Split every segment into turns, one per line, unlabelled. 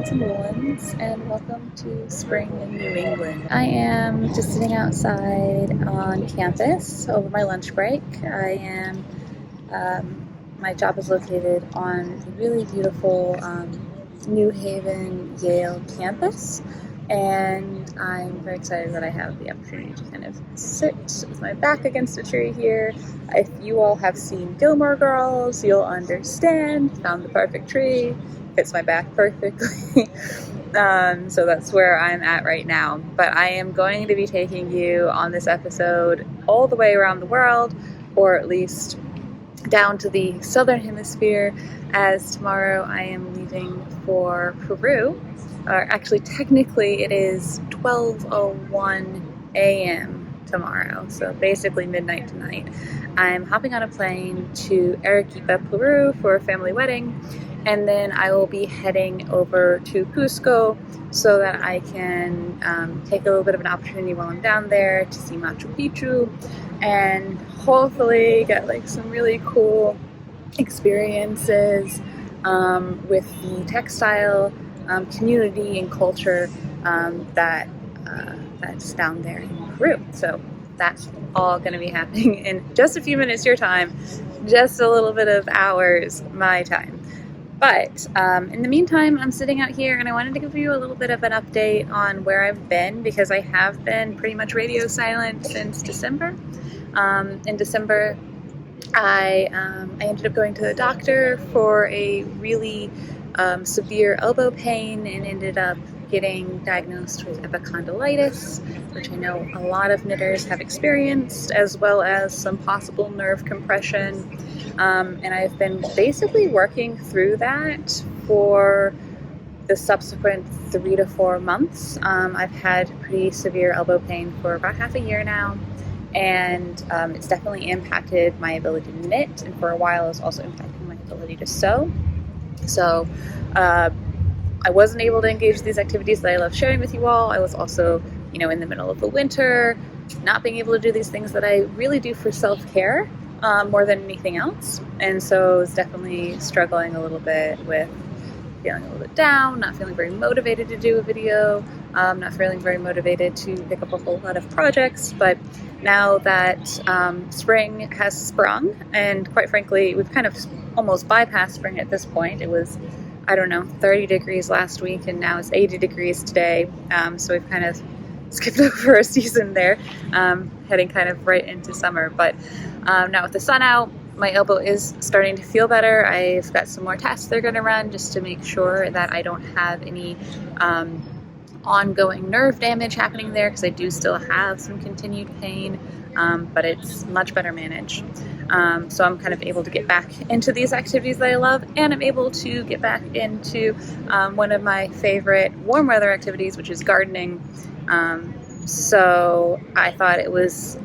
Hamilton Woolens, and welcome to spring in New England. I am just sitting outside on campus over my lunch break. My job is located on the really beautiful New Haven Yale campus, and I'm very excited that I have the opportunity to kind of sit with my back against a tree here. If you all have seen Gilmore Girls, you'll understand. Found the perfect tree. Fits my back perfectly. So that's where I'm at right now. But I am going to be taking you on this episode all the way around the world, or at least down to the southern hemisphere, as tomorrow I am leaving for Peru. Actually, technically it is 12:01 a.m. tomorrow, so basically midnight tonight. I'm hopping on a plane to Arequipa, Peru for a family wedding, and then I will be heading over to Cusco so that I can take a little bit of an opportunity while I'm down there to see Machu Picchu and hopefully get like some really cool experiences with the textile community and culture that's down there in Peru. So that's all going to be happening in just a few minutes your time, just a little bit of hours my time. But in the meantime, I'm sitting out here and I wanted to give you a little bit of an update on where I've been, because I have been pretty much radio silent since December. In December, I ended up going to the doctor for a really severe elbow pain and ended up getting diagnosed with epicondylitis, which I know a lot of knitters have experienced, as well as some possible nerve compression. And I've been basically working through that for the subsequent 3 to 4 months. I've had pretty severe elbow pain for about half a year now, and it's definitely impacted my ability to knit, and for a while it's also impacting my ability to sew. So I wasn't able to engage in these activities that I love sharing with you all. I was also, in the middle of the winter, not being able to do these things that I really do for self-care more than anything else. And so I was definitely struggling a little bit with feeling a little bit down, not feeling very motivated to do a video, not feeling very motivated to pick up a whole lot of projects. But now that spring has sprung, and quite frankly, we've kind of almost bypassed spring at this point. It was, 30 degrees last week, and now it's 80 degrees today. So we've kind of skipped over a season there, heading kind of right into summer. But now with the sun out, my elbow is starting to feel better. I've got some more tests they're going to run just to make sure that I don't have any ongoing nerve damage happening there, because I do still have some continued pain, but it's much better managed. So I'm kind of able to get back into these activities that I love, and I'm able to get back into one of my favorite warm weather activities, which is gardening. So I thought it was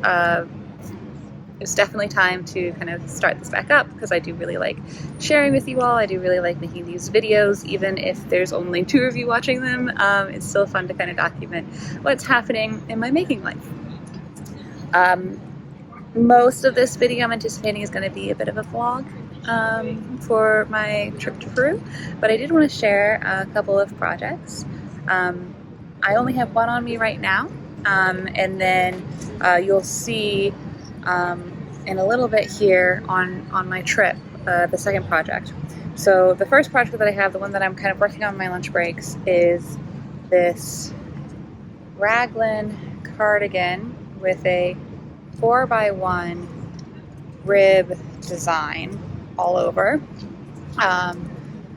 definitely time to kind of start this back up, because I do really like sharing with you all. I do really like making these videos, even if there's only 2 of you watching them. It's still fun to kind of document what's happening in my making life. Most of this video I'm anticipating is going to be a bit of a vlog for my trip to Peru, but I did want to share a couple of projects. I only have one on me right now, and then you'll see in a little bit here on my trip, the second project. So the first project that I have, the one that I'm kind of working on my lunch breaks, is this raglan cardigan with a 4x1 rib design all over.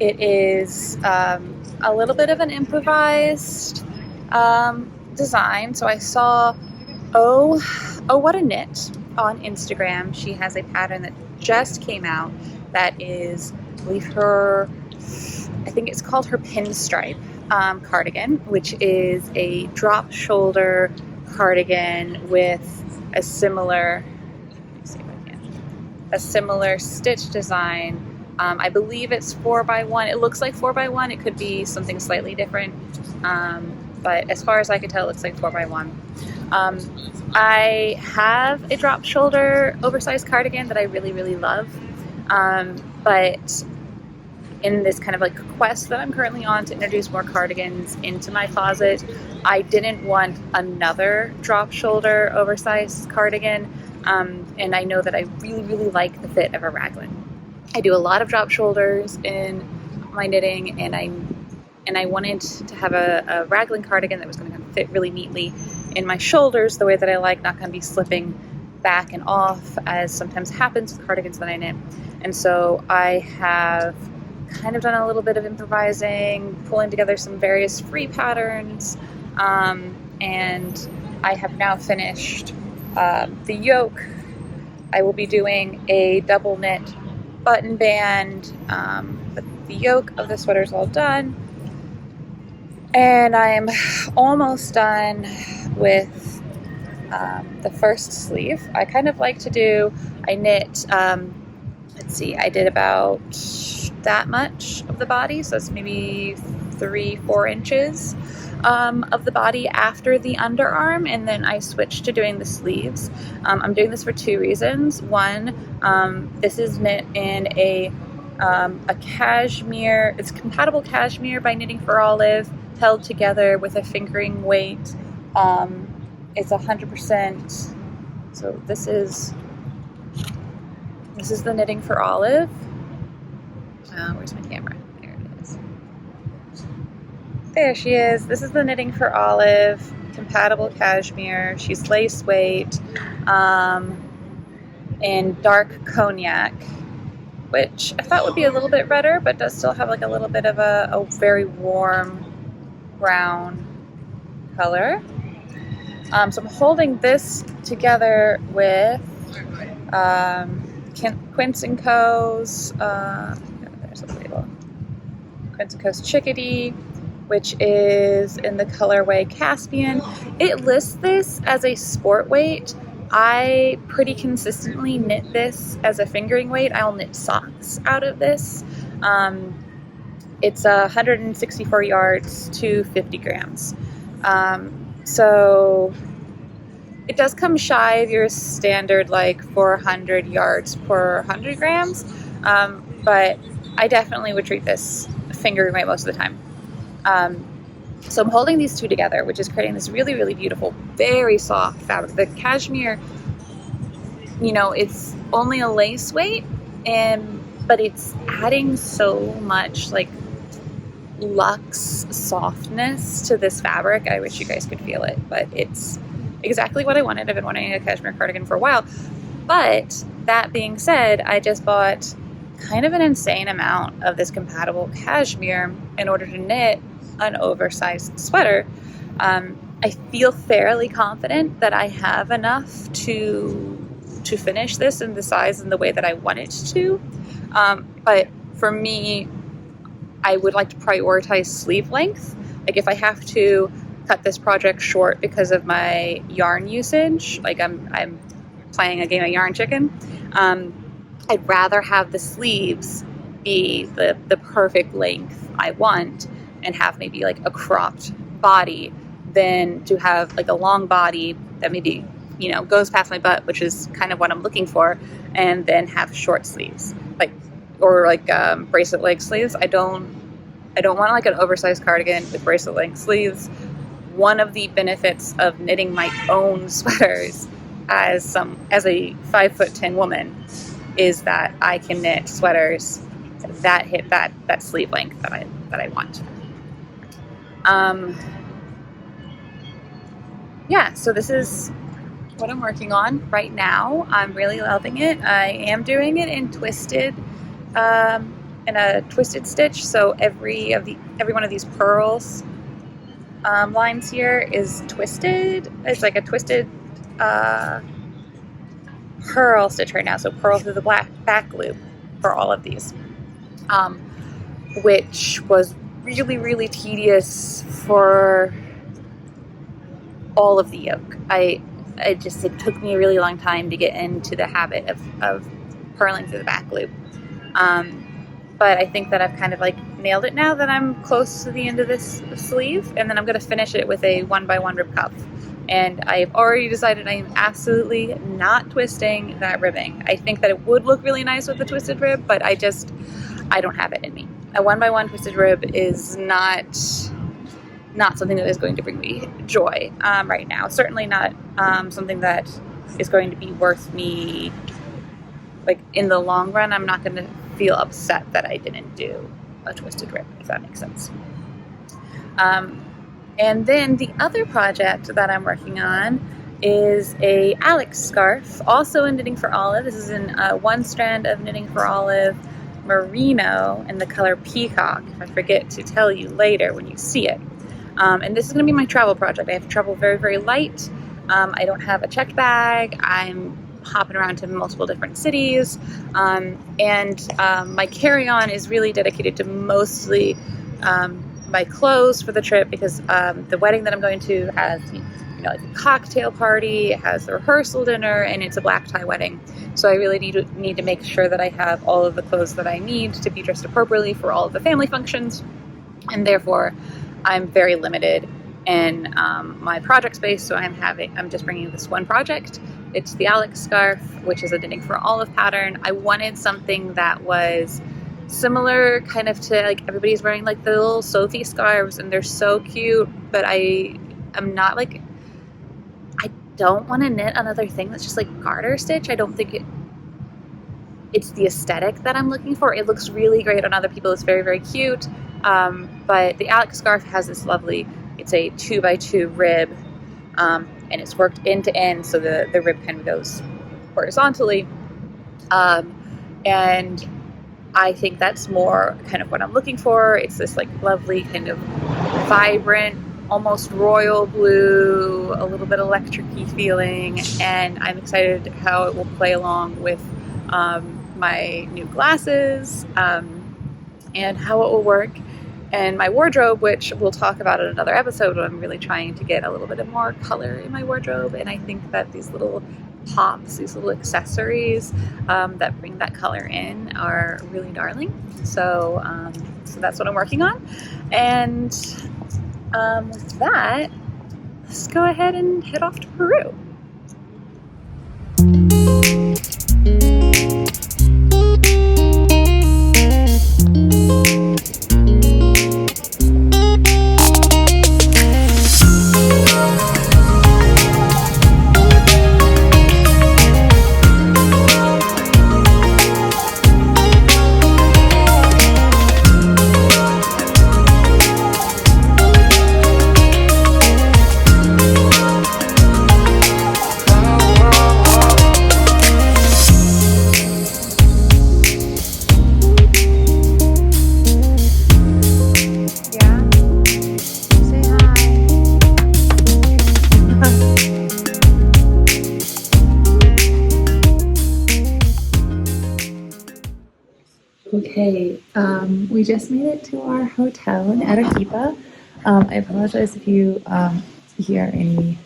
It is a little bit of an improvised design. So I saw Oh What a Knit on Instagram. She has a pattern that just came out that is, I think it's called her pinstripe cardigan, which is a drop shoulder cardigan with a similar stitch design. I believe it's 4x1. It looks like 4x1. It could be something slightly different, but as far as I can tell, it looks like 4x1. I have a drop shoulder oversized cardigan that I really, really love, but in this kind of like quest that I'm currently on to introduce more cardigans into my closet, I didn't want another drop shoulder oversized cardigan, and I know that I really, really like the fit of a raglan. I do a lot of drop shoulders in my knitting, and I wanted to have a raglan cardigan that was going to kind of fit really neatly in my shoulders the way that I like, not going to be slipping back and off as sometimes happens with cardigans that I knit. And so I have kind of done a little bit of improvising, pulling together some various free patterns, and I have now finished the yoke. I will be doing a double knit button band, but the yoke of the sweater is all done, and I am almost done with the first sleeve. I kind of like to do, I knit, let's see, I did about that much of the body, so it's maybe 3-4 inches of the body after the underarm, and then I switched to doing the sleeves. I'm doing this for 2 reasons. One, this is knit in a cashmere, it's compatible cashmere by Knitting for Olive, held together with a fingering weight. It's 100%, so this is the Knitting for Olive. Where's my camera? There it is. There she is. This is the Knitting for Olive, compatible cashmere. She's lace weight, in dark cognac, which I thought would be a little bit redder, but does still have like a little bit of a very warm brown color. So I'm holding this together with Quince & Co.'s, there's a label, Quince & Co.'s Chickadee, which is in the colorway Caspian. It lists this as a sport weight. I pretty consistently knit this as a fingering weight. I'll knit socks out of this. It's 164 yards to 50 grams. So it does come shy of your standard like 400 yards per 100 grams, but I definitely would treat this fingering weight most of the time. So I'm holding these two together, which is creating this really, really beautiful, very soft fabric. The cashmere, you know, it's only a lace weight, but it's adding so much like luxe softness to this fabric. I wish you guys could feel it, but it's exactly what I wanted. I've been wanting a cashmere cardigan for a while. But that being said, I just bought kind of an insane amount of this compatible cashmere in order to knit an oversized sweater. I feel fairly confident that I have enough to finish this in the size and the way that I want it to. But for me, I would like to prioritize sleeve length. Like if I have to cut this project short because of my yarn usage, like I'm playing a game of yarn chicken, I'd rather have the sleeves be the perfect length I want and have maybe like a cropped body than to have like a long body that maybe, you know, goes past my butt, which is kind of what I'm looking for, and then have short sleeves, or bracelet length sleeves. I don't want like an oversized cardigan with bracelet length sleeves. One of the benefits of knitting my own sweaters as a 5'10" woman is that I can knit sweaters that hit that sleeve length that I want. Yeah, so this is what I'm working on right now. I'm really loving it. I am doing it in twisted, in a twisted stitch. So every one of these purls lines here is twisted. It's like a twisted purl stitch right now. So purl through the back loop for all of these, which was really, really tedious for all of the yoke. It took me a really long time to get into the habit of purling through the back loop. But I think that I've kind of like nailed it now that I'm close to the end of this sleeve, and then I'm going to finish it with a 1x1 rib cuff. And I've already decided I am absolutely not twisting that ribbing. I think that it would look really nice with the twisted rib, but I don't have it in me. a 1x1 twisted rib is not something that is going to bring me joy right now. Certainly not something that is going to be worth me, like in the long run. I'm not going to feel upset that I didn't do a twisted rib, if that makes sense. And then the other project that I'm working on is a Alex scarf, also in Knitting for Olive. This is in one strand of Knitting for Olive merino in the color peacock, if I forget to tell you later when you see it. And this is going to be my travel project. I have to travel very, very light. I don't have a checked bag. I'm hopping around to multiple different cities. And my carry-on is really dedicated to mostly my clothes for the trip, because the wedding that I'm going to has, like a cocktail party, it has the rehearsal dinner, and it's a black tie wedding. So I really need to make sure that I have all of the clothes that I need to be dressed appropriately for all of the family functions, and therefore I'm very limited in my project space. So I'm just bringing this one project. It's the Alex scarf, which is a Knitting for Olive pattern. I wanted something that was similar kind of to, like, everybody's wearing like the little Sophie scarves, and they're so cute, but I'm not like, I don't want to knit another thing that's just like garter stitch. I don't think it's the aesthetic that I'm looking for. It looks really great on other people. It's very, very cute. But the Alex scarf has this lovely, it's a 2x2 rib, and it's worked end to end, so the rib kind of goes horizontally. And I think that's more kind of what I'm looking for. It's this like lovely kind of vibrant, almost royal blue, a little bit electric-y feeling, and I'm excited how it will play along with my new glasses, and how it will work and my wardrobe, which we'll talk about in another episode. I'm really trying to get a little bit more color in my wardrobe, and I think that these little pops, these little accessories that bring that color in are really darling. So that's what I'm working on. And with that, let's go ahead and head off to Peru. Okay, we just made it to our hotel in Arequipa. I apologize if you hear any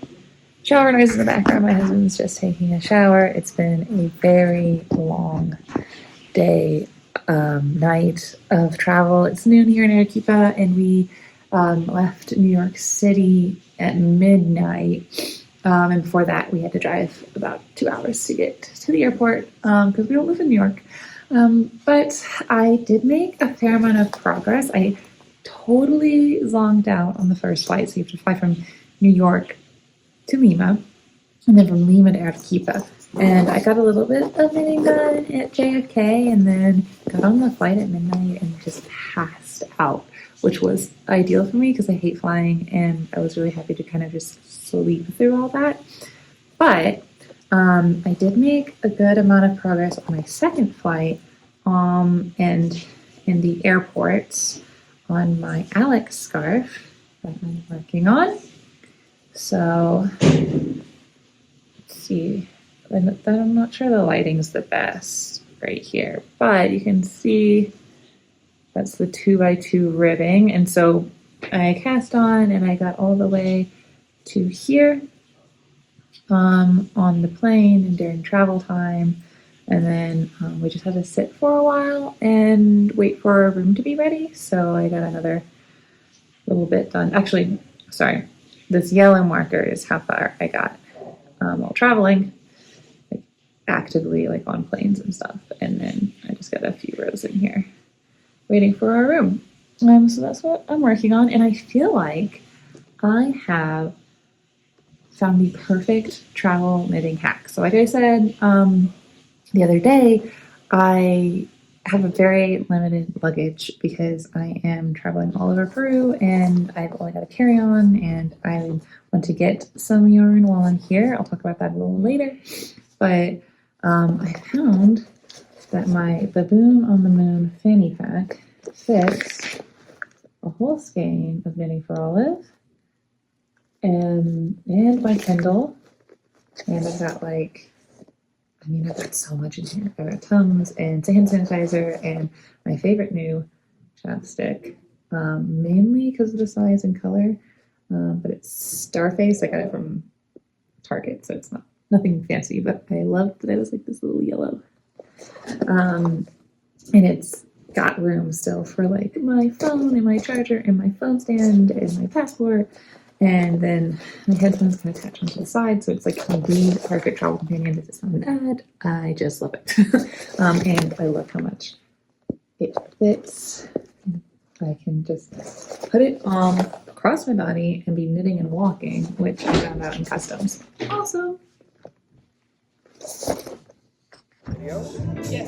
shower noises in the background. My husband's just taking a shower. It's been a very long day, night of travel. It's noon here in Arequipa, and we left New York City at midnight. And before that, we had to drive about 2 hours to get to the airport because we don't live in New York. But I did make a fair amount of progress. I totally zonked out on the first flight. So you have to fly from New York to Lima, and then from Lima to Arequipa. And I got a little bit of knitting done at JFK, and then got on the flight at midnight and just passed out, which was ideal for me because I hate flying, and I was really happy to kind of just sleep through all that. But I did make a good amount of progress on my second flight, and in the airports on my Alex scarf that I'm working on. So let's see. I'm not sure the lighting's the best right here, but you can see that's the 2x2 ribbing. And so I cast on and I got all the way to here on the plane and during travel time. And then we just had to sit for a while and wait for our room to be ready. So I got another little bit done. Actually, sorry, this yellow marker is how far I got while traveling, like actively, like on planes and stuff. And then I just got a few rows in here. waiting for our room. So that's what I'm working on, and I feel like I have found the perfect travel knitting hack. So like I said the other day, I have a very limited luggage because I am traveling all over Peru and I've only got a carry-on, and I want to get some yarn while I'm here. I'll talk about that a little later. But I found that my Baboon on the Moon fanny pack fits a whole skein of Knitting for Olive and my Kindle. And I've got I've got so much in here. I've got Tums and hand sanitizer and my favorite new chapstick, mainly because of the size and color, but it's Starface. I got it from Target, so it's nothing fancy, but I loved that it was like this little yellow. And it's got room still for like my phone and my charger and my phone stand and my passport. And then my headphones can attach onto the side, so it's like the perfect travel companion. If it's not an ad, I just love it. And I love how much it fits. I can just put it on across my body and be knitting and walking, which I found out in customs. Awesome. Yes,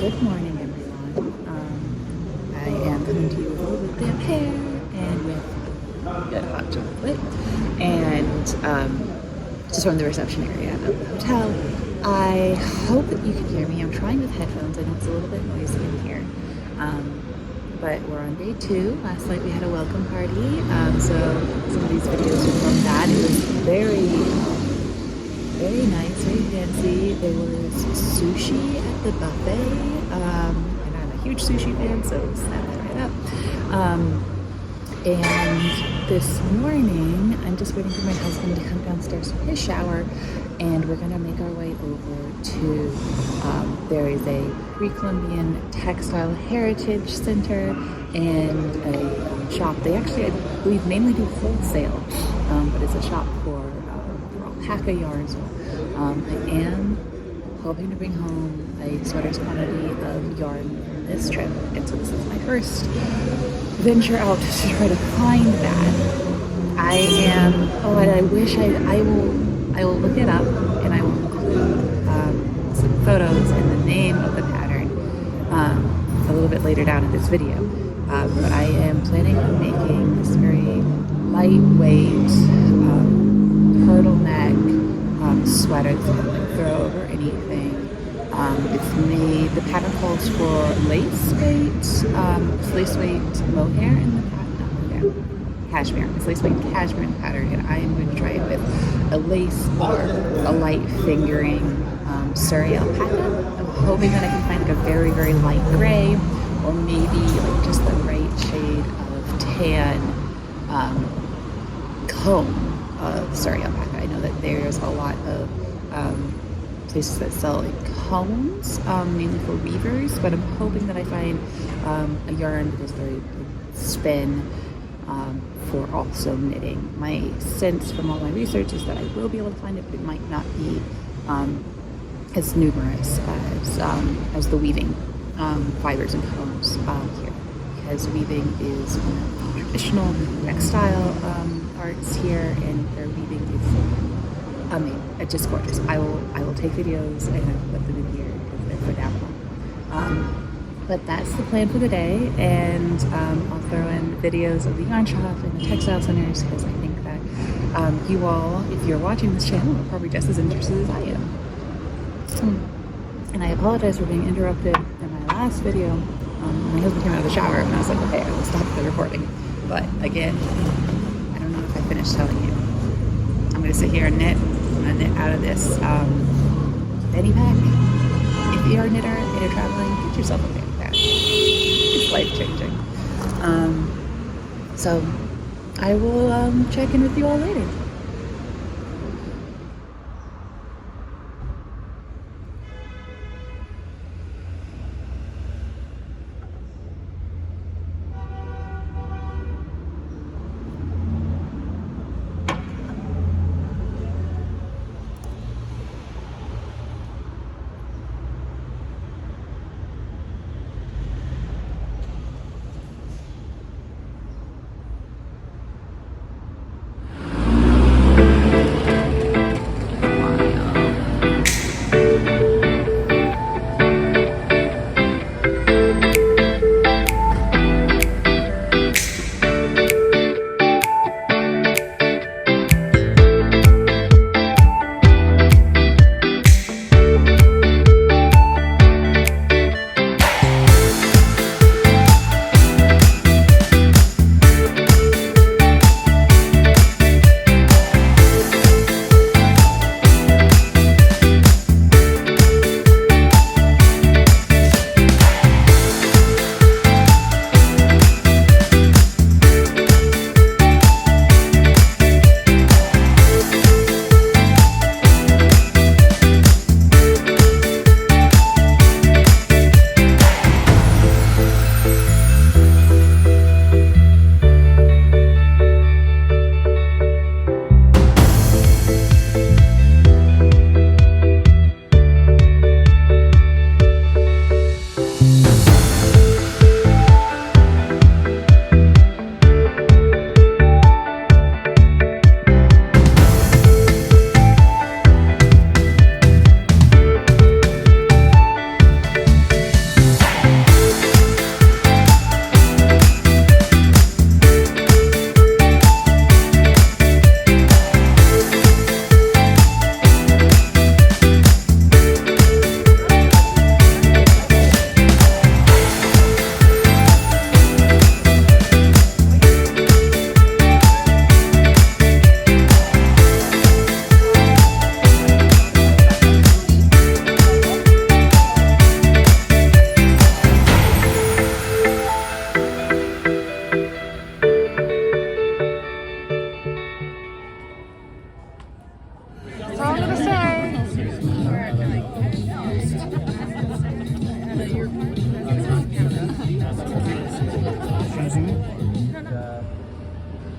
Good morning, everyone. I am coming to you with a little bit of hair and with good hot chocolate, and just from the reception area of the hotel. I hope that you can hear me. I'm trying with headphones. I know it's a little bit noisy in here, but we're on day 2. Last night we had a welcome party, so some of these videos are from that. It was very nice, very fancy. There was sushi at the buffet, and I'm a huge sushi fan, so snap that right up. And this morning, I'm just waiting for my husband to come downstairs from his shower, and we're gonna make our way over to, there is a Pre-Columbian Textile Heritage Center and a shop. They actually, I believe, mainly do wholesale, but it's a shop for alpaca yarns. I am hoping to bring home a sweater's quantity of yarn from this trip, and so this is my first venture out to try to find that. And I wish I will look it up, and I will include some photos and the name of the pattern a little bit later down in this video. But I am planning on making this very lightweight turtleneck sweater that you can throw over anything. It's made, the pattern calls for lace weight mohair in the pattern, cashmere. It's lace weight cashmere in the pattern, and I am going to try it with a lace or a light fingering Surrey alpaca. I'm hoping that I can find like a very, very light gray, or maybe like just the right shade of tan comb of Surrey alpaca. I know that there's a lot of places that sell like combs, mainly for weavers, but I'm hoping that I find a yarn that is very spin, for also knitting. My sense from all my research is that I will be able to find it, but it might not be as numerous as the weaving fibers and combs here, because weaving is one of the traditional textile arts here, and their weaving is it's just gorgeous. I will take videos and I will put them in here because they're phenomenal. But that's the plan for the day, and I'll throw in videos of the yarn shop and the textile centers, because I think that you all, if you're watching this channel, are probably just as interested as I am. And I apologize for being interrupted in my last video. My husband came out of the shower and I was like, okay, I will stop the recording. But again, I don't know if I finished telling you. I'm going to sit here and knit. I'm going to knit out of this fanny pack. If you're a knitter and you're traveling, get yourself a fanny pack. It's life-changing. So I will check in with you all later.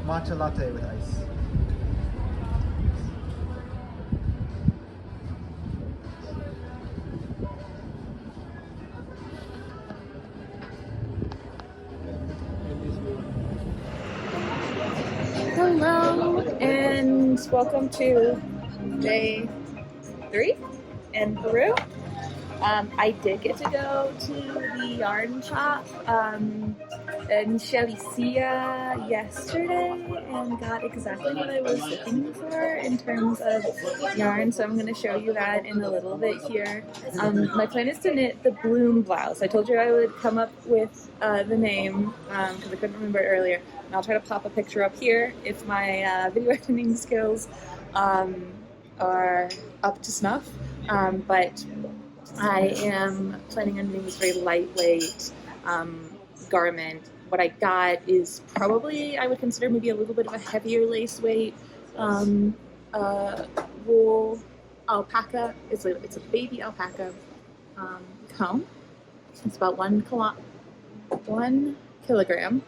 Matcha latte with ice.
Hello, and welcome to day 3 in Peru. I did get to go to the yarn shop in Chalicia yesterday and got exactly what I was looking for in terms of yarn, so I'm going to show you that in a little bit here. My plan is to knit the bloom blouse. I told you I would come up with the name because I couldn't remember it earlier, and I'll try to pop a picture up here if my video editing skills are up to snuff, but I am planning on doing this very lightweight garment. What I got is probably, I would consider maybe a little bit of a heavier lace weight wool alpaca. It's a baby alpaca comb. It's about 1 kilogram.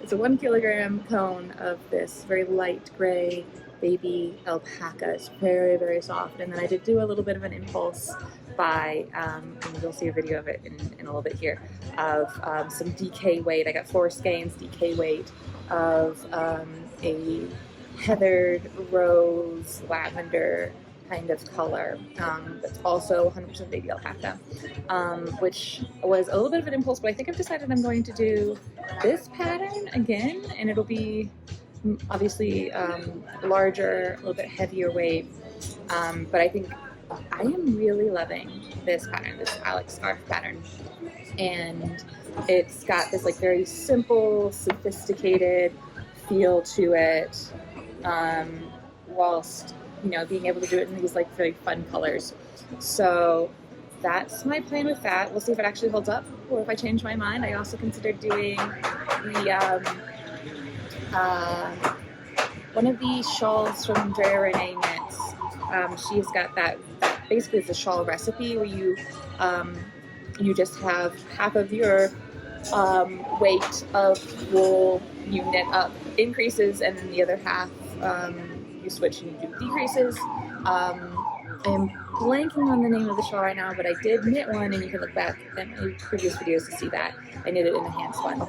It's a 1 kilogram cone of this very light gray baby alpaca. It's very, very soft. And then I did do a little bit of an impulse buy, and you'll see a video of it in a little bit here, of some DK weight. I got 4 skeins DK weight of a heathered rose lavender kind of color that's also 100% baby alpaca, which was a little bit of an impulse, but I think I've decided I'm going to do this pattern again, and it'll be obviously larger, a little bit heavier weight, but I think I am really loving this pattern, this Alex scarf pattern, and it's got this like very simple, sophisticated feel to it, whilst being able to do it in these like very fun colors. So that's my plan with that. We'll see if it actually holds up or if I change my mind. I also considered doing the one of the shawls from Drea Renee Knits. She's got that basically it's a shawl recipe where you just have half of your weight of wool you knit up increases, and then the other half you switch and you do decreases. I am blanking on the name of the shawl right now, but I did knit one, and you can look back at my previous videos to see that. I knit it in a hand spun.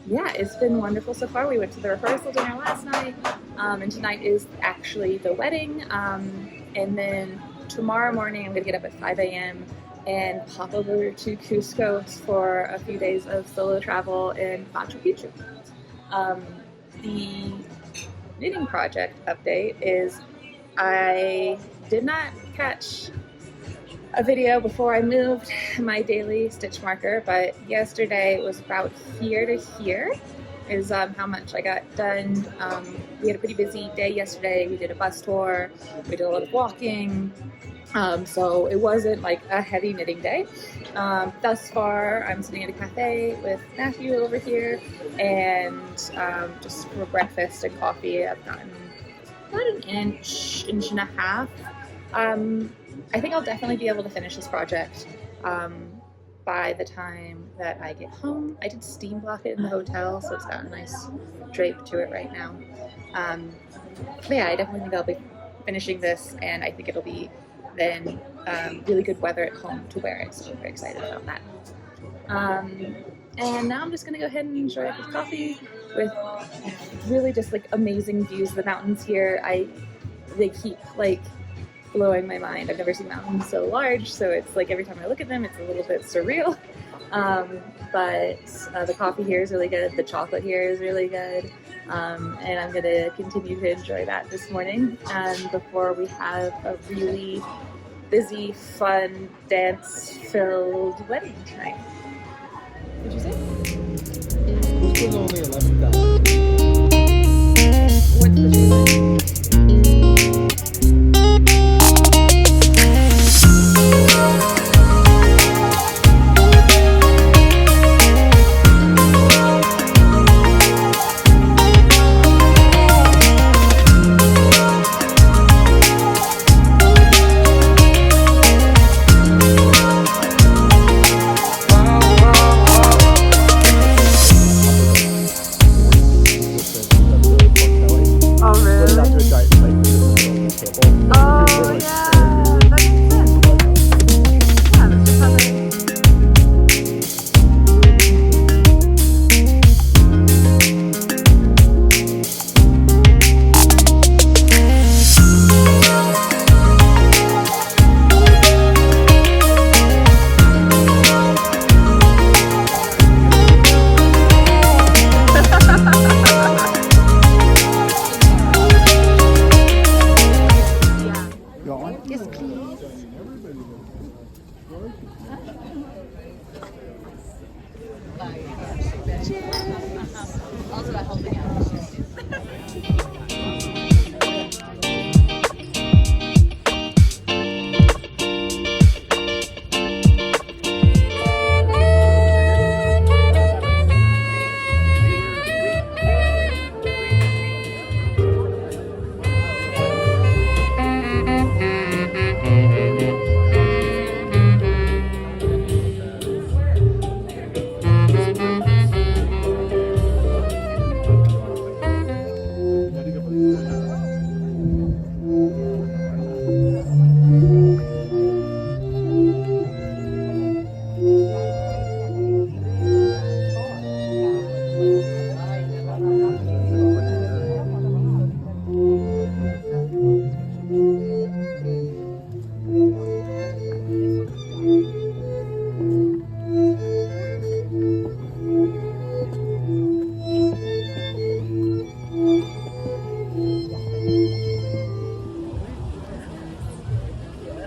Yeah, it's been wonderful so far. We went to the rehearsal dinner last night, and tonight is actually the wedding. And then tomorrow morning I'm going to get up at 5 a.m. and pop over to Cusco for a few days of solo travel in Machu Picchu. The knitting project update is I did not catch a video before I moved my daily stitch marker, but yesterday it was about here to here is how much I got done. We had a pretty busy day yesterday. We did a bus tour, we did a lot of walking, so it wasn't like a heavy knitting day. Thus far, I'm sitting at a cafe with Matthew over here, and just for breakfast and coffee, I've gotten about an inch and a half. I think I'll definitely be able to finish this project by the time that I get home. I did steam block it in the hotel, so it's got a nice drape to it right now. But yeah, I definitely think I'll be finishing this, and I think it'll be then really good weather at home to wear it, so I'm very excited about that. And now I'm just gonna go ahead and enjoy a cup of coffee with really just like amazing views of the mountains here. They keep like blowing my mind. I've never seen mountains so large, so it's like every time I look at them it's a little bit surreal. But the coffee here is really good, the chocolate here is really good, and I'm gonna continue to enjoy that this morning before we have a really busy, fun, dance-filled wedding tonight. What'd you say?
Cusco's only 11,000.
What's the cheapest?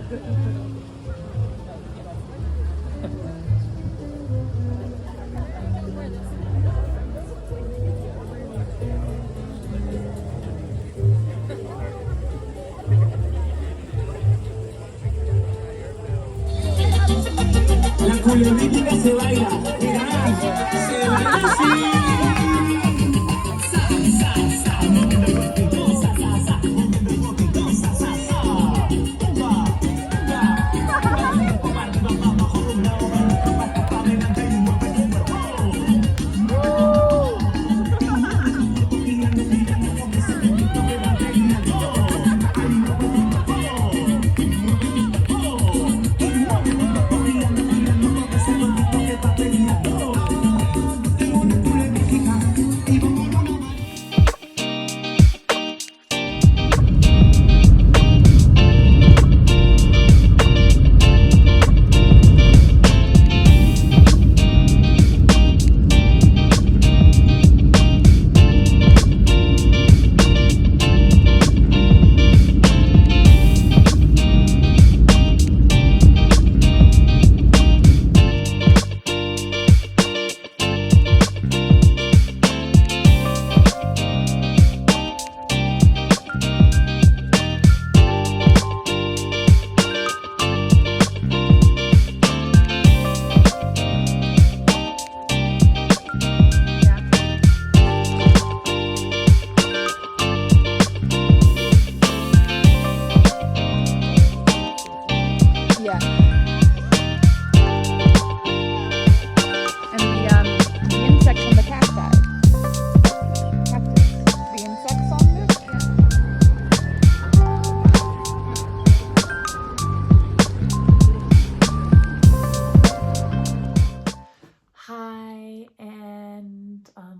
La coreográfica se baila, verás, se baila así.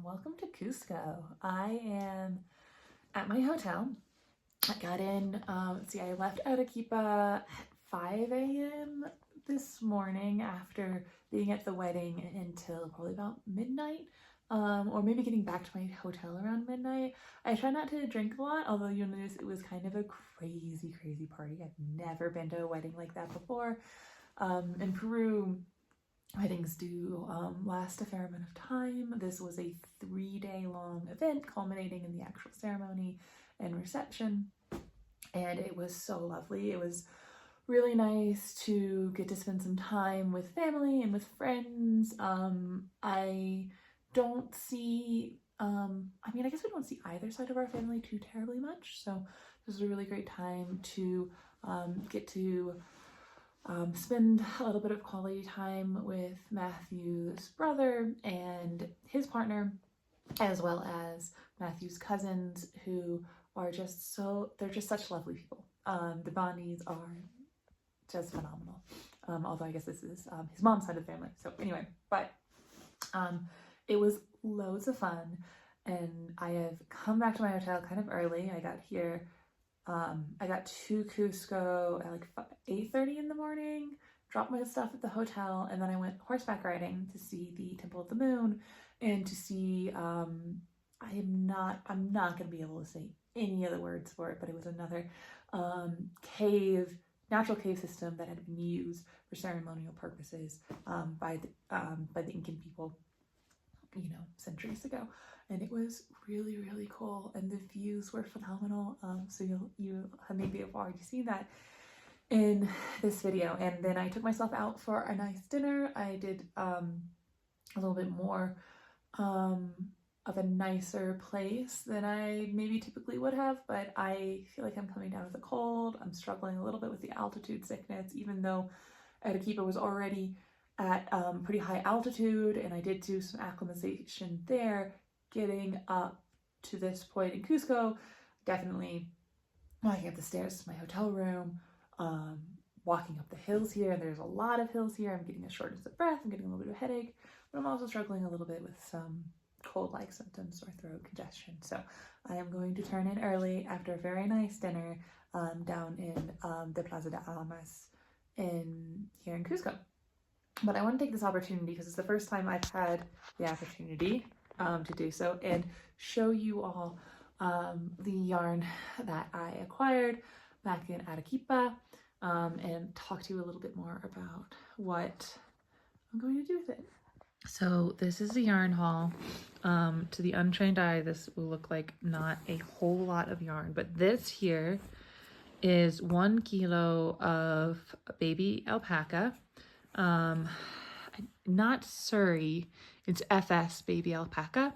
Welcome to Cusco. I am at my hotel. I got in, let's see, I left Arequipa at 5 a.m. this morning after being at the wedding until probably about midnight, or maybe getting back to my hotel around midnight. I try not to drink a lot, although you'll notice it was kind of a crazy party. I've never been to a wedding like that before. In Peru, weddings do last a fair amount of time. This was a 3-day long event culminating in the actual ceremony and reception, and it was so lovely. It was really nice to get to spend some time with family and with friends. I don't see, I guess we don't see either side of our family too terribly much, so this was a really great time to get to spend a little bit of quality time with Matthew's brother and his partner, as well as Matthew's cousins, who are they're just such lovely people. The Bonnies are just phenomenal. Although I guess this is his mom's side of the family. So anyway, but it was loads of fun, and I have come back to my hotel kind of early. I got here, I got to Cusco at like 8:30 in the morning, dropped my stuff at the hotel, and then I went horseback riding to see the Temple of the Moon and to see, I'm not going to be able to say any of the words for it, but it was another natural cave system that had been used for ceremonial purposes by the Incan people, centuries ago. And it was really cool, and the views were phenomenal. So you maybe have already seen that in this video. And then I took myself out for a nice dinner. I did a little bit more of a nicer place than I maybe typically would have, but I feel like I'm coming down with a cold. I'm struggling a little bit with the altitude sickness, even though Arequipa was already at pretty high altitude, and I did do some acclimatization there. Getting up to this point in Cusco, definitely walking up the stairs to my hotel room, walking up the hills here, and there's a lot of hills here. I'm getting a shortness of breath, I'm getting a little bit of a headache, but I'm also struggling a little bit with some cold-like symptoms or throat congestion. So I am going to turn in early after a very nice dinner down in the Plaza de Almas here in Cusco. But I want to take this opportunity, because it's the first time I've had the opportunity to do so, and show you all the yarn that I acquired back in Arequipa. and talk to you a little bit more about what I'm going to do with it. So this is the yarn haul. To the untrained eye, this will look like not a whole lot of yarn, but this here is 1 kilo of baby alpaca. Not Surrey, it's FS baby alpaca.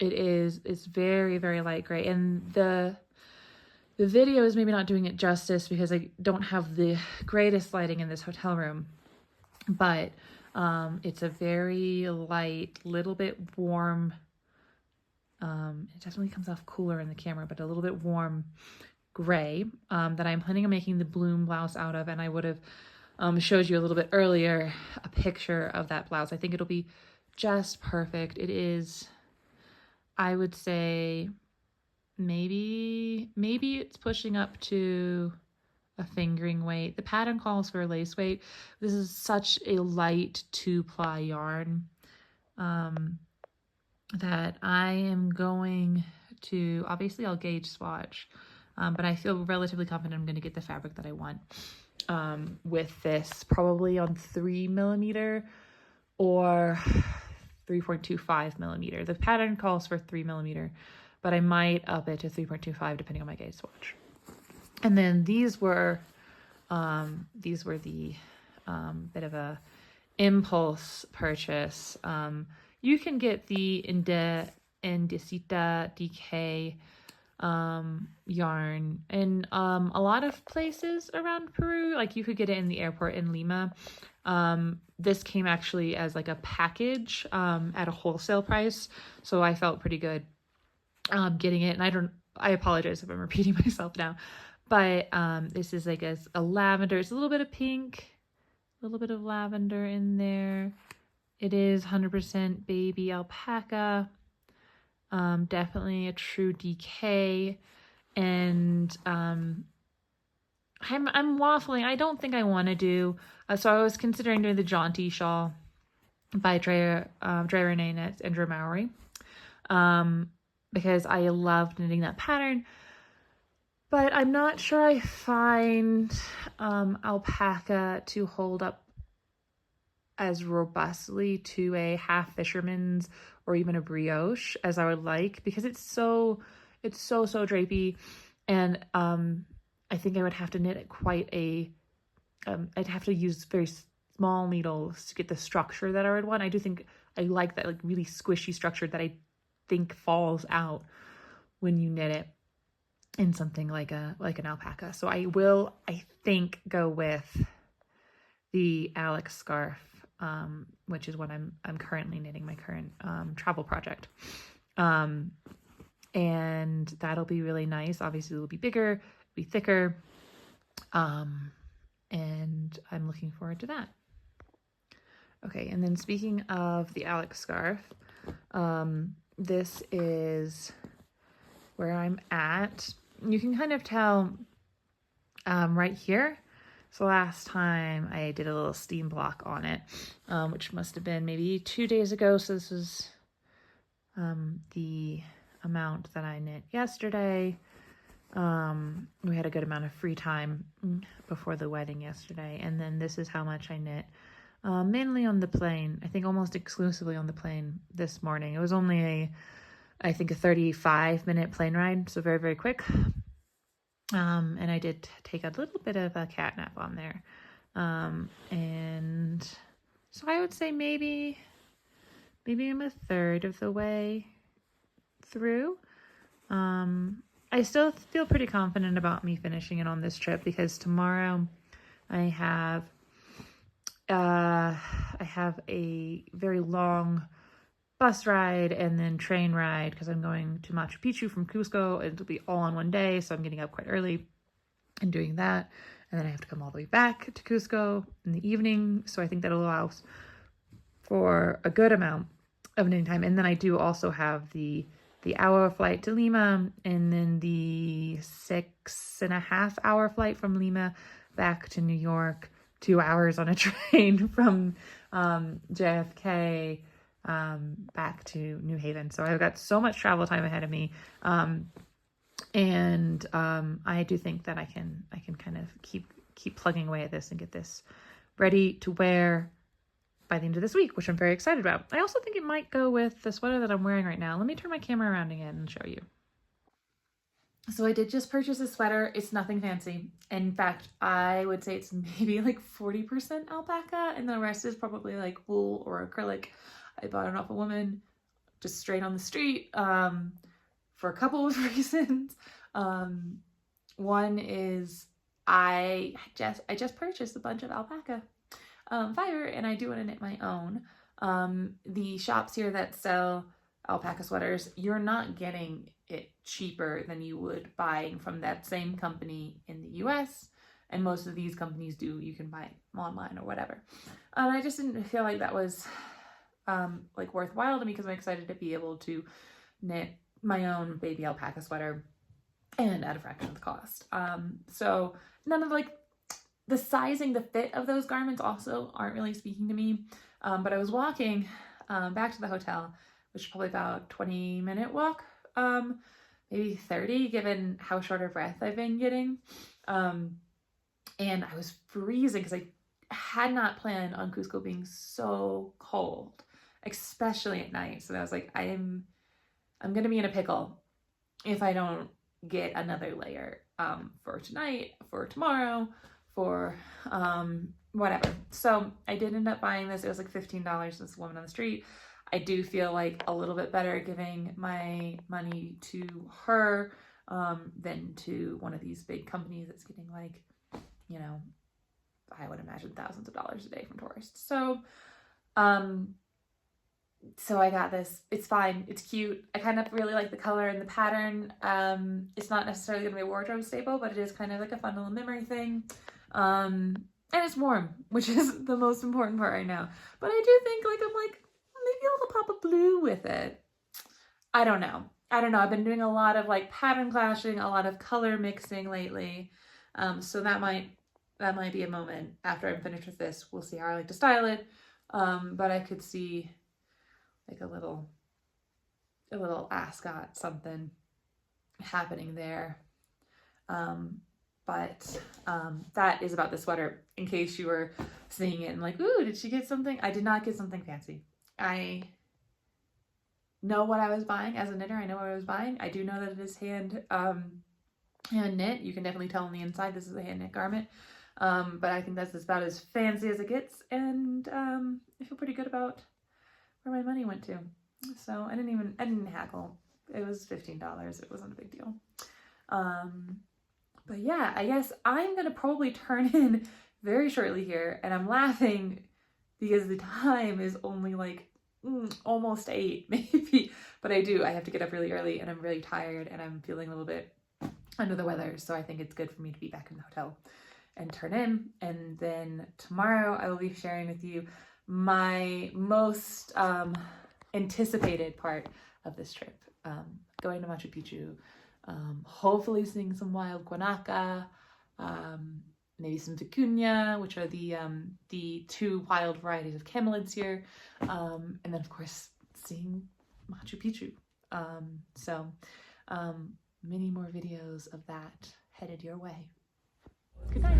It's very, very light gray, and the video is maybe not doing it justice because I don't have the greatest lighting in this hotel room, but it's a very light, little bit warm. It definitely comes off cooler in the camera, but a little bit warm gray that I'm planning on making the bloom blouse out of, and I would have showed you a little bit earlier a picture of that blouse. I think it'll be just perfect. It is, I would say, maybe it's pushing up to a fingering weight. The pattern calls for a lace weight. This is such a light 2-ply yarn that I am going to, obviously I'll gauge swatch, but I feel relatively confident I'm going to get the fabric that I want with this, probably on 3mm or 3.25 millimeter. The pattern calls for 3mm, but I might up it to 3.25 depending on my gauge swatch. And then these were the bit of a impulse purchase. You can get the Indicita DK yarn in a lot of places around Peru. Like you could get it in the airport in Lima. This came actually as like a package at a wholesale price, so I felt pretty good getting it. And I apologize if I'm repeating myself now, but this is like a lavender. It's a little bit of pink, a little bit of lavender in there. It is 100% baby alpaca. Definitely a true DK, and I'm waffling. I don't think I want to do so I was considering doing the jaunty shawl by Dre Renee Knits and Drew Mowry, because I loved knitting that pattern, but I'm not sure I find alpaca to hold up as robustly to a half fisherman's or even a brioche as I would like, because it's so drapey, and I think I would have to knit it quite a I'd have to use very small needles to get the structure that I would want. I do think I like that like really squishy structure that I think falls out when you knit it in something like an alpaca. So I will, I think, go with the Alex scarf, which is what I'm currently knitting, my current travel project. And that'll be really nice. Obviously it'll be bigger, be thicker. And I'm looking forward to that. Okay, and then speaking of the Alex scarf, this is where I'm at. You can kind of tell right here. So last time I did a little steam block on it, which must have been maybe 2 days ago. So this was the amount that I knit yesterday. We had a good amount of free time before the wedding yesterday. And then this is how much I knit, mainly on the plane. I think almost exclusively on the plane this morning. It was only I think a 35-minute plane ride. So very, very quick. And I did take a little bit of a cat nap on there. And so I would say maybe I'm a third of the way through. I still feel pretty confident about me finishing it on this trip, because tomorrow I have a very long bus ride and then train ride, because I'm going to Machu Picchu from Cusco. It'll be all on one day, so I'm getting up quite early and doing that, and then I have to come all the way back to Cusco in the evening. So I think that allows for a good amount of knitting time. And then I do also have the hour flight to Lima, and then the 6.5-hour flight from Lima back to New York, 2 hours on a train from JFK back to New Haven. So I've got so much travel time ahead of me. And And I do think that I can kind of keep plugging away at this and get this ready to wear by the end of this week, which I'm very excited about. I also think it might go with the sweater that I'm wearing right now. Let me turn my camera around again and show you. So I did just purchase a sweater. It's nothing fancy. In fact, I would say it's maybe like 40% alpaca and the rest is probably like wool or acrylic. I bought it off a woman just straight on the street for a couple of reasons. One is I just purchased a bunch of alpaca fiber and I do want to knit my own. The shops here that sell alpaca sweaters, you're not getting it cheaper than you would buying from that same company in the US, and most of these companies do, you can buy it online or whatever. I just didn't feel like that was like worthwhile to me because I'm excited to be able to knit my own baby alpaca sweater and at a fraction of the cost. So none of like the sizing, the fit of those garments also aren't really speaking to me. But I was walking back to the hotel, which is probably about 20-minute walk, maybe 30, given how short of breath I've been getting. And I was freezing because I had not planned on Cusco being so cold, especially at night. So I was like, I'm going to be in a pickle if I don't get another layer for tonight, for tomorrow, for whatever. So I did end up buying this. It was like $15 to this woman on the street. I do feel like a little bit better giving my money to her than to one of these big companies that's getting like, you know, I would imagine thousands of dollars a day from tourists. So so I got this. It's fine. It's cute. I kind of really like the color and the pattern. It's not necessarily going to be a wardrobe staple, but it is kind of like a fun little memory thing. And it's warm, which is the most important part right now. But I do think like, I'm like, maybe a little pop of blue with it. I don't know. I've been doing a lot of like pattern clashing, a lot of color mixing lately. So that might be a moment after I'm finished with this. We'll see how I like to style it. But I could see like a little ascot something happening there. But that is about the sweater, in case you were seeing it and like, ooh, did she get something? I did not get something fancy. I know what I was buying as a knitter. I know what I was buying. I do know that it is hand knit. You can definitely tell on the inside this is a hand knit garment. But I think that's about as fancy as it gets. And I feel pretty good about where my money went to. So I didn't hackle. It was $15. It wasn't a big deal. But yeah, I guess I'm going to probably turn in very shortly here. And I'm laughing because the time is only like almost 8 maybe. But I have to get up really early and I'm really tired and I'm feeling a little bit under the weather. So I think it's good for me to be back in the hotel and turn in. And then tomorrow I will be sharing with you my most anticipated part of this trip. Going to Machu Picchu, hopefully seeing some wild guanaca, maybe some vicuña, which are the 2 wild varieties of camelids here, and then of course seeing Machu Picchu. So many more videos of that headed your way. Good night.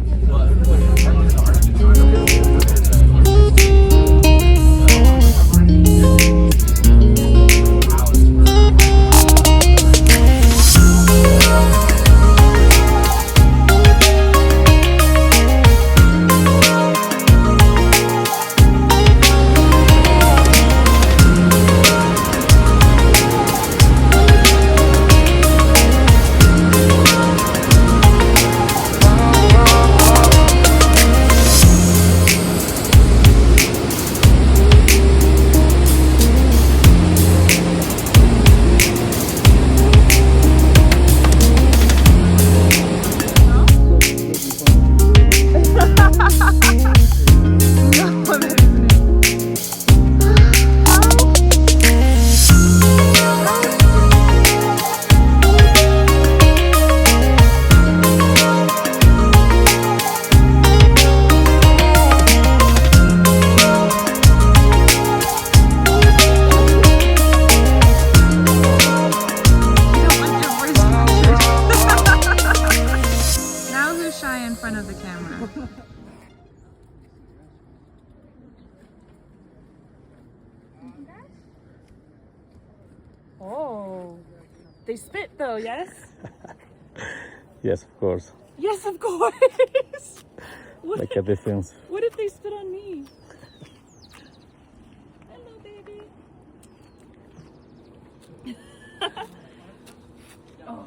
in front of the camera. Oh, they spit though, yes?
Yes, of course.
Yes, of course.
Make a difference.
What if they spit on me? Hello, baby. Oh.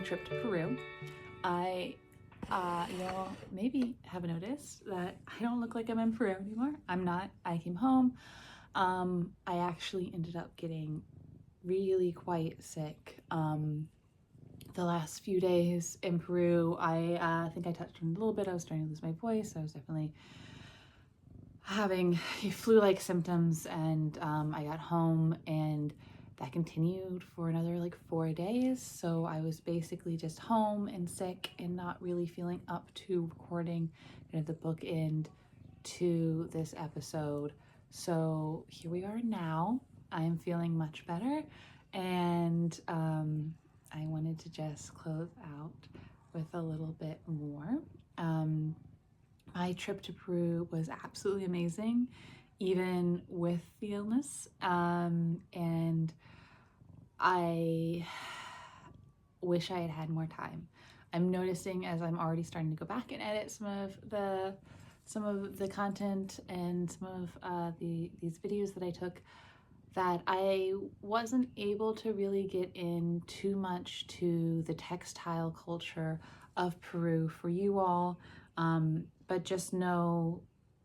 Trip to Peru. You'll maybe have noticed that I don't look like I'm in Peru anymore. I'm not. I came home. I actually ended up getting really quite sick the last few days in Peru. I think I touched on it a little bit. I was starting to lose my voice. I was definitely having flu-like symptoms, and I got home and that continued for another like 4 days. So I was basically just home and sick and not really feeling up to recording kind of the bookend to this episode. So here we are now. I'm feeling much better, and I wanted to just close out with a little bit more. My trip to Peru was absolutely amazing, even with the illness, and I wish I had had more time. I'm noticing as I'm already starting to go back and edit some of the content and some of these videos that I took, that I wasn't able to really get in too much to the textile culture of Peru for you all, but just know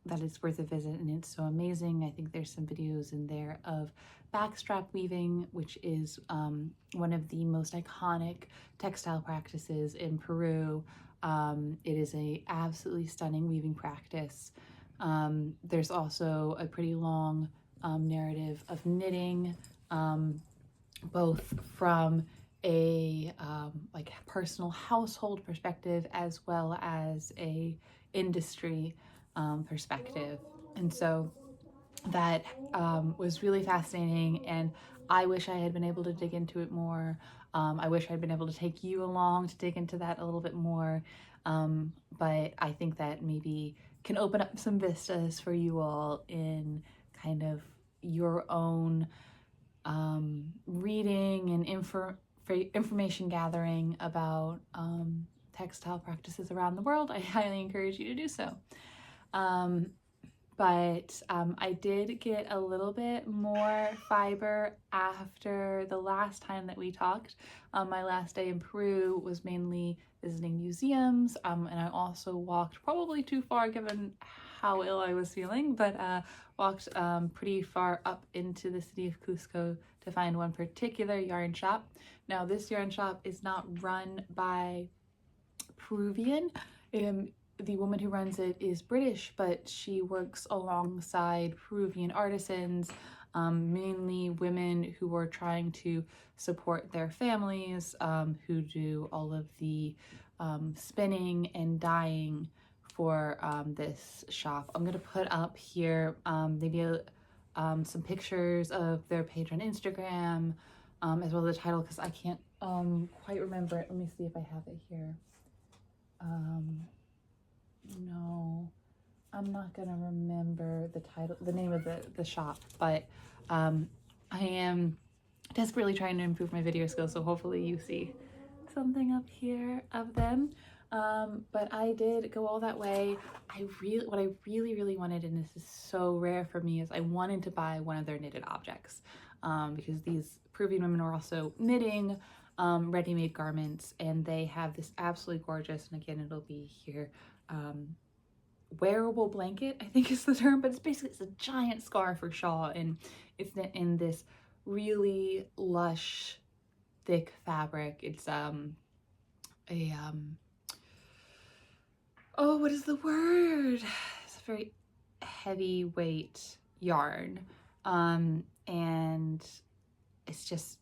that it's worth a visit and it's so amazing. I think there's some videos in there of backstrap weaving, which is one of the most iconic textile practices in Peru. It is a absolutely stunning weaving practice. There's also a pretty long narrative of knitting, both from a like personal household perspective as well as a industry perspective. And so that was really fascinating, and I wish I had been able to dig into it more. I wish I'd been able to take you along to dig into that a little bit more, but I think that maybe can open up some vistas for you all in kind of your own reading and information gathering about textile practices around the world. I highly encourage you to do so. But I did get a little bit more fiber after the last time that we talked. My last day in Peru was mainly
visiting museums, and I also walked probably too far given how ill I was feeling, but walked pretty far up into the city of Cusco to find one particular yarn shop. Now, this yarn shop is not run by Peruvian. The woman who runs it is British, but she works alongside Peruvian artisans, mainly women who are trying to support their families, who do all of the spinning and dyeing for this shop. I'm gonna put up here maybe some pictures of their page on Instagram, as well as the title, because I can't quite remember it. Let me see if I have it here. No, I'm not gonna remember the title, the name of the shop, but I am desperately trying to improve my video skills, so hopefully you see something up here of them. But I did go all that way. What I really wanted, and this is so rare for me, is I wanted to buy one of their knitted objects, because these Peruvian women are also knitting ready-made garments, and they have this absolutely gorgeous, and again it'll be here, wearable blanket, I think is the term, but it's a giant scarf or shawl, and it's in this really lush thick fabric. It's oh, what is the word? It's a very heavyweight yarn, and it's just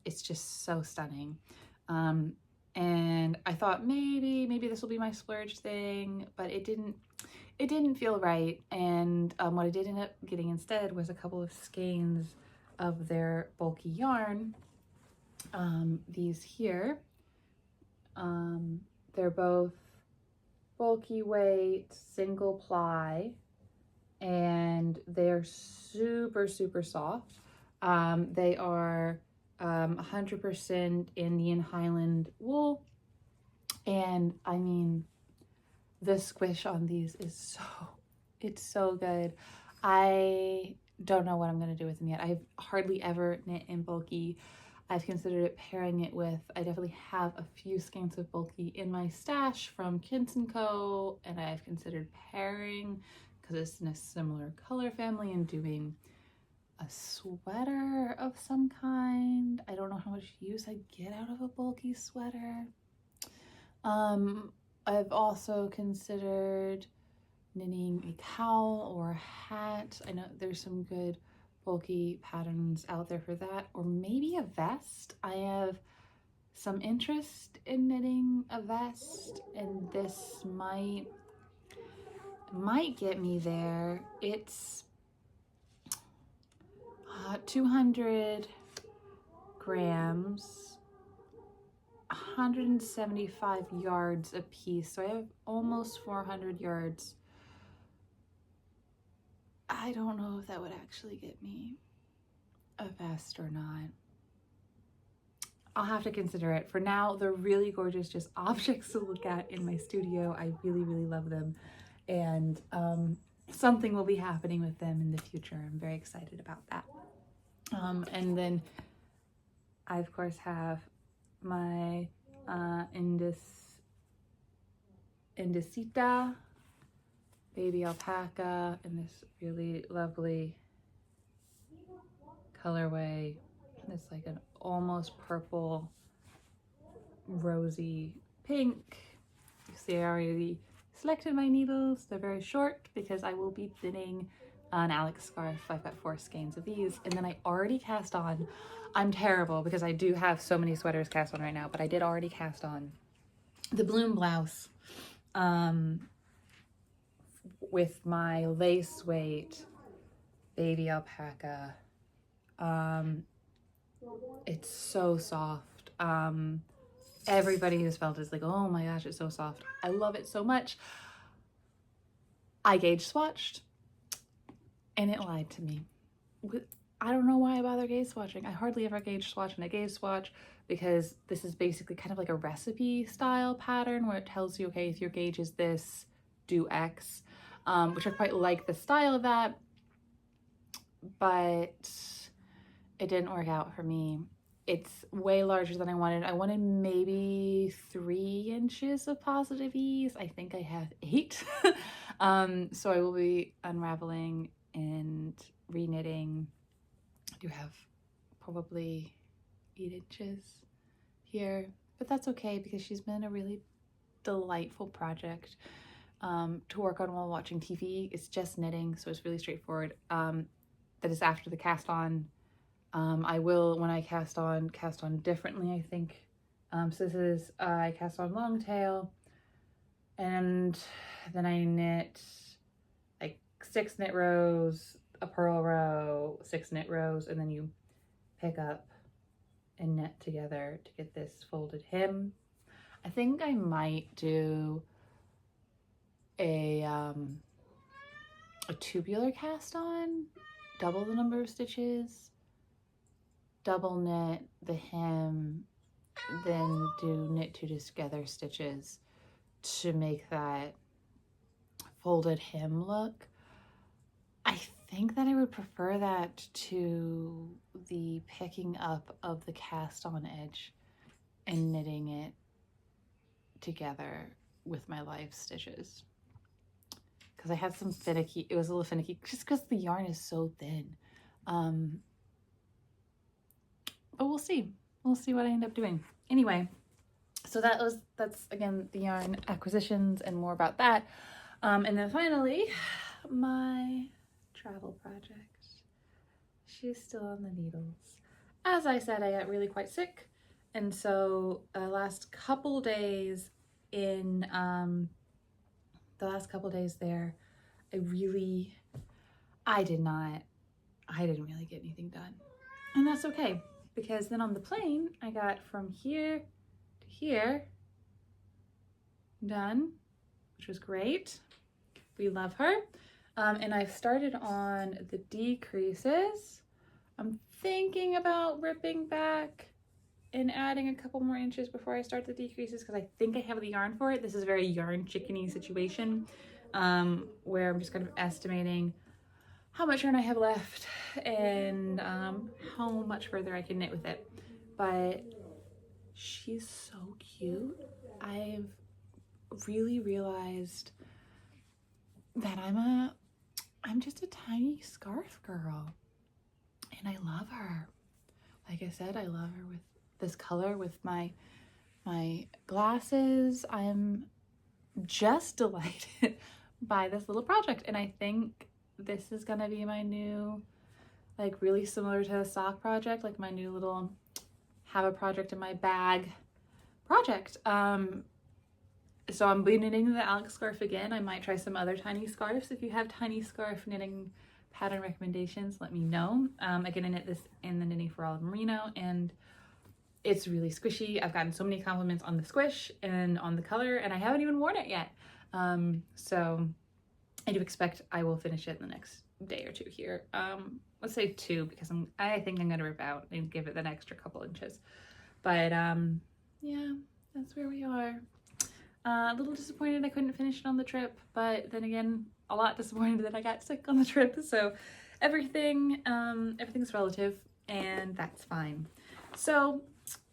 so stunning. And I thought maybe this will be my splurge thing, but it didn't feel right. And what I did end up getting instead was a couple of skeins of their bulky yarn. These here, they're both bulky weight, single ply, and they're super soft. They are 100% Indian Highland wool, and I mean, the squish on these is it's so good. I don't know what I'm gonna do with them yet. I've hardly ever knit in bulky. I've considered it pairing it with, I definitely have a few skeins of bulky in my stash from Kins & Co, and I've considered pairing, because it's in a similar color family, and doing a sweater of some kind. I don't know how much use I get out of a bulky sweater. I've also considered knitting a cowl or a hat. I know there's some good bulky patterns out there for that, or maybe a vest. I have some interest in knitting a vest, and this might get me there. It's 200 grams, 175 yards a piece, so I have almost 400 yards. I don't know if that would actually get me a vest or not. I'll have to consider it. For now, they're really gorgeous, just objects to look at in my studio. I really love them, and something will be happening with them in the future. I'm very excited about that. And then I of course have my Indicita baby alpaca in this really lovely colorway. It's like an almost purple, rosy pink. You see, I already selected my needles. They're very short because I will be thinning an Alex scarf. I've got 4 skeins of these, and then I already cast on, I'm terrible because I do have so many sweaters cast on right now, but I did already cast on the bloom blouse with my lace weight baby alpaca. It's so soft. Everybody who's felt it is like, oh my gosh, it's so soft. I love it so much. I gauge swatched, and it lied to me. I don't know why I bother gauge swatching. I hardly ever gauge swatch, and I gauge swatch because this is basically kind of like a recipe style pattern where it tells you, okay, if your gauge is this, do X, which I quite like the style of that, but it didn't work out for me. it's way larger than I wanted. I wanted maybe 3 inches of positive ease. I think I have 8. So I will be unraveling and reknitting. I do have probably 8 inches here, but that's okay because she's been a really delightful project to work on while watching TV. It's just knitting, so it's really straightforward. That is after the cast on. I will, when I cast on differently, I think. So this is, I cast on long tail, and then I knit like 6 knit rows, a purl row, 6 knit rows, and then you pick up and knit together to get this folded hem. I think I might do a tubular cast on, double the number of stitches, double knit the hem, then do knit 2 together stitches to make that folded hem look. I think that I would prefer that to the picking up of the cast on edge and knitting it together with my live stitches, because I had some finicky, it was a little finicky just because the yarn is so thin. But we'll see what I end up doing. Anyway, so that's again the yarn acquisitions and more about that. And then finally, my travel project. She's still on the needles. As I said, I got really quite sick, and so the last couple days there, I didn't really get anything done, and that's okay, because then on the plane I got from here to here done, which was great. We love her. And I've started on the decreases. I'm thinking about ripping back and adding a couple more inches before I start the decreases, because I think I have the yarn for it. This is a very yarn chickeny situation, where I'm just kind of estimating how much yarn I have left and how much further I can knit with it. But she's so cute. I've really realized that I'm just a tiny scarf girl, and I love her. Like I said, I love her with this color, with my glasses. I'm just delighted by this little project, and I think this is gonna be my new, like, really similar to a sock project, like my new little have a project in my bag project. So I'm knitting the Alex scarf again. I might try some other tiny scarves. If you have tiny scarf knitting pattern recommendations, let me know. Again, I knit this in the Knitting for All Merino, and it's really squishy. I've gotten so many compliments on the squish and on the color, and I haven't even worn it yet. So I do expect I will finish it in the next day or 2 here. Let's say 2, because I think I'm gonna rip out and give it an extra couple inches. But yeah, that's where we are. A little disappointed I couldn't finish it on the trip, but then again, a lot disappointed that I got sick on the trip. So everything's relative, and that's fine. So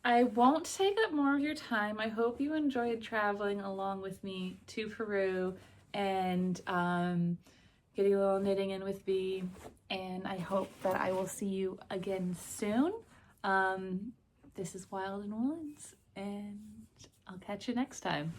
I won't take up more of your time. I hope you enjoyed traveling along with me to Peru and getting a little knitting in with me. And I hope that I will see you again soon. This is Wild and Woolens, and I'll catch you next time.